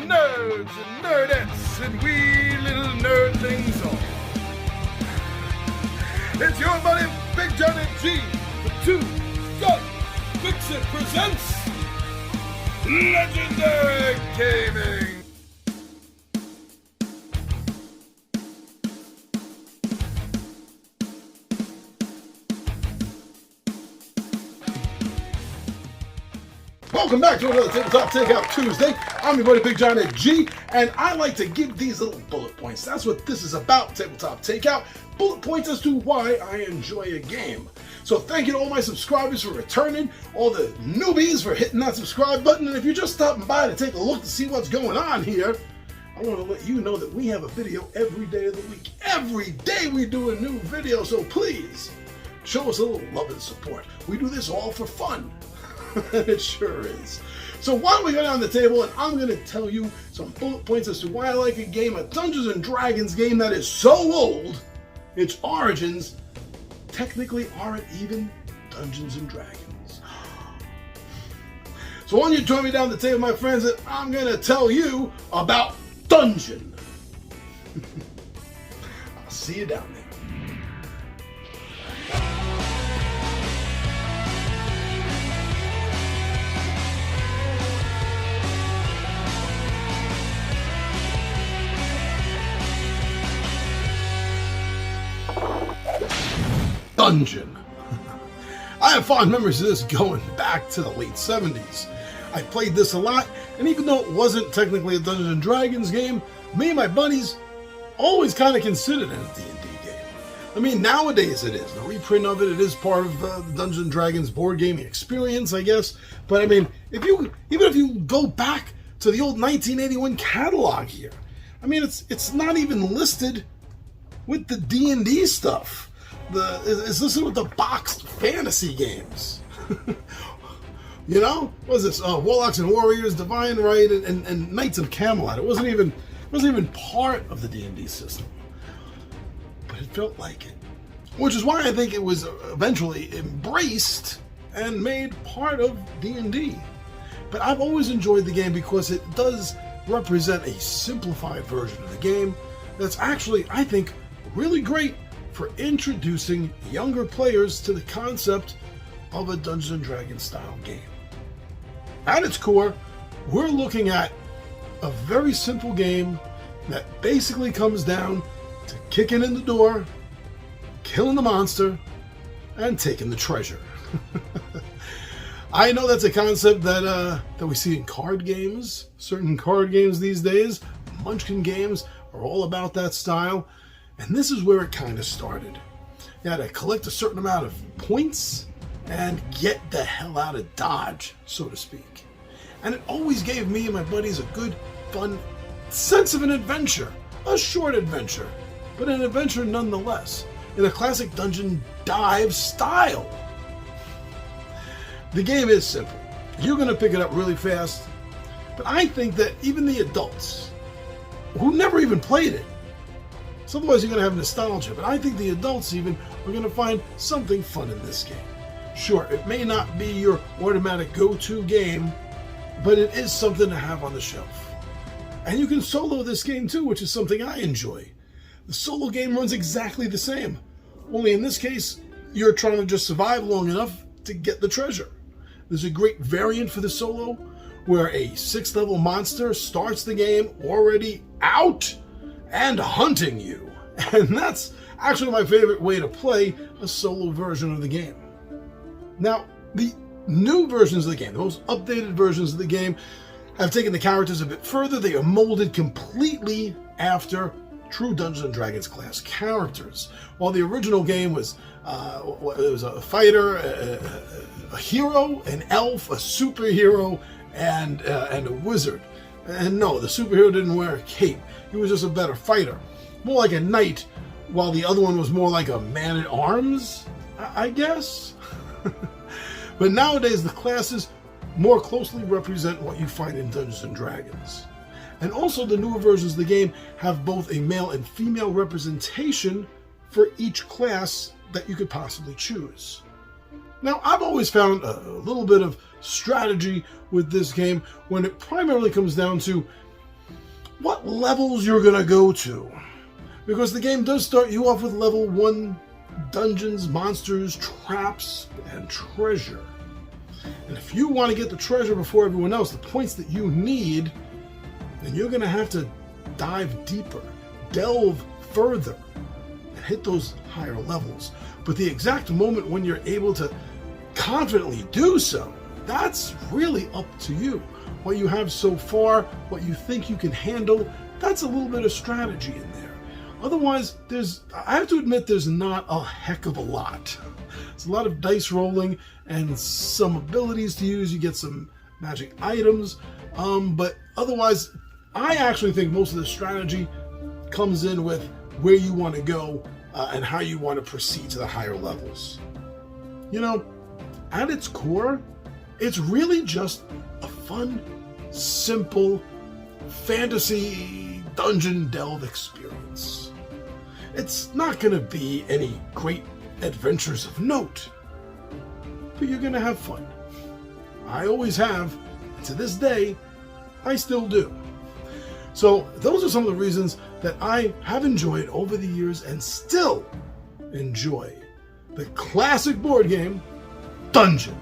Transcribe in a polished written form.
nerds and nerdettes and wee little nerdlings all. It's your buddy Big Johnny G for Two Gun Fix-It presents Legendary Gaming. Welcome back to another Tabletop Takeout Tuesday. I'm your buddy Big Johnny G, and I like to give these little bullet points. That's what this is about, Tabletop Takeout. Bullet points as to why I enjoy a game. So thank you to all my subscribers for returning, all the newbies for hitting that subscribe button, and if you're just stopping by to take a look to see what's going on here, I want to let you know that we have a video every day of the week. Every day we do a new video, so please show us a little love and support. We do this all for fun. It sure is. So why don't we go down the table and I'm going to tell you some bullet points as to why I like a game, a Dungeons and Dragons game that is so old, its origins technically aren't even Dungeons and Dragons. So why don't you join me down the table, my friends, and I'm going to tell you about Dungeon. I'll see you down there. Dungeon. I have fond memories of this going back to the late 70s. I played this a lot, and even though it wasn't technically a Dungeons and Dragons game, me and my buddies always kind of considered it a D&D game. I mean, nowadays it is. The reprint of it is part of the Dungeons and Dragons board gaming experience, I guess. But I mean, even if you go back to the old 1981 catalog here, I mean, it's not even listed with the D&D stuff. It's listed with the boxed fantasy games. You know, what was this? Warlocks and Warriors, Divine Right, and Knights of Camelot. It wasn't even part of the D&D system, but it felt like it, which is why I think it was eventually embraced and made part of D&D. But I've always enjoyed the game because it does represent a simplified version of the game that's actually, I think, really great for introducing younger players to the concept of a Dungeons and Dragons style game. At its core, we're looking at a very simple game that basically comes down to kicking in the door, killing the monster, and taking the treasure. I know that's a concept that we see in card games. Certain card games these days, Munchkin games, are all about that style. And this is where it kind of started. You had to collect a certain amount of points and get the hell out of Dodge, so to speak. And it always gave me and my buddies a good, fun sense of an adventure. A short adventure, but an adventure nonetheless, in a classic dungeon dive style. The game is simple. You're going to pick it up really fast, but I think that even the adults who never even played it, so otherwise you're going to have nostalgia, but I think the adults even are going to find something fun in this game. Sure, it may not be your automatic go-to game, but it is something to have on the shelf. And you can solo this game too, which is something I enjoy. The solo game runs exactly the same, only in this case, you're trying to just survive long enough to get the treasure. There's a great variant for the solo, where a 6th level monster starts the game already out and hunting you. And that's actually my favorite way to play a solo version of the game. Now, the new versions of the game, the most updated versions of the game, have taken the characters a bit further. They are molded completely after true Dungeons and Dragons class characters. While the original game was a fighter, a hero, an elf, a superhero, and a wizard. And no, the superhero didn't wear a cape. He was just a better fighter. More like a knight, while the other one was more like a man-at-arms, I guess. But nowadays, the classes more closely represent what you find in Dungeons and Dragons. And also, the newer versions of the game have both a male and female representation for each class that you could possibly choose. Now, I've always found a little bit of strategy with this game when it primarily comes down to what levels you're going to go to. Because the game does start you off with level 1 dungeons, monsters, traps, and treasure. And if you want to get the treasure before everyone else, the points that you need, then you're going to have to dive deeper, delve further, and hit those higher levels. But the exact moment when you're able to confidently do so, that's really up to you. What you have so far, what you think you can handle, that's a little bit of strategy in there. Otherwise, I have to admit, there's not a heck of a lot. It's a lot of dice rolling and some abilities to use. You get some magic items, but otherwise, I actually think most of the strategy comes in with where you want to go and how you want to proceed to the higher levels. You know, at its core, it's really just a fun, simple fantasy dungeon delve experience. It's not going to be any great adventures of note, but you're going to have fun. I always have, and to this day, I still do. So those are some of the reasons that I have enjoyed over the years and still enjoy the classic board game, Dungeon.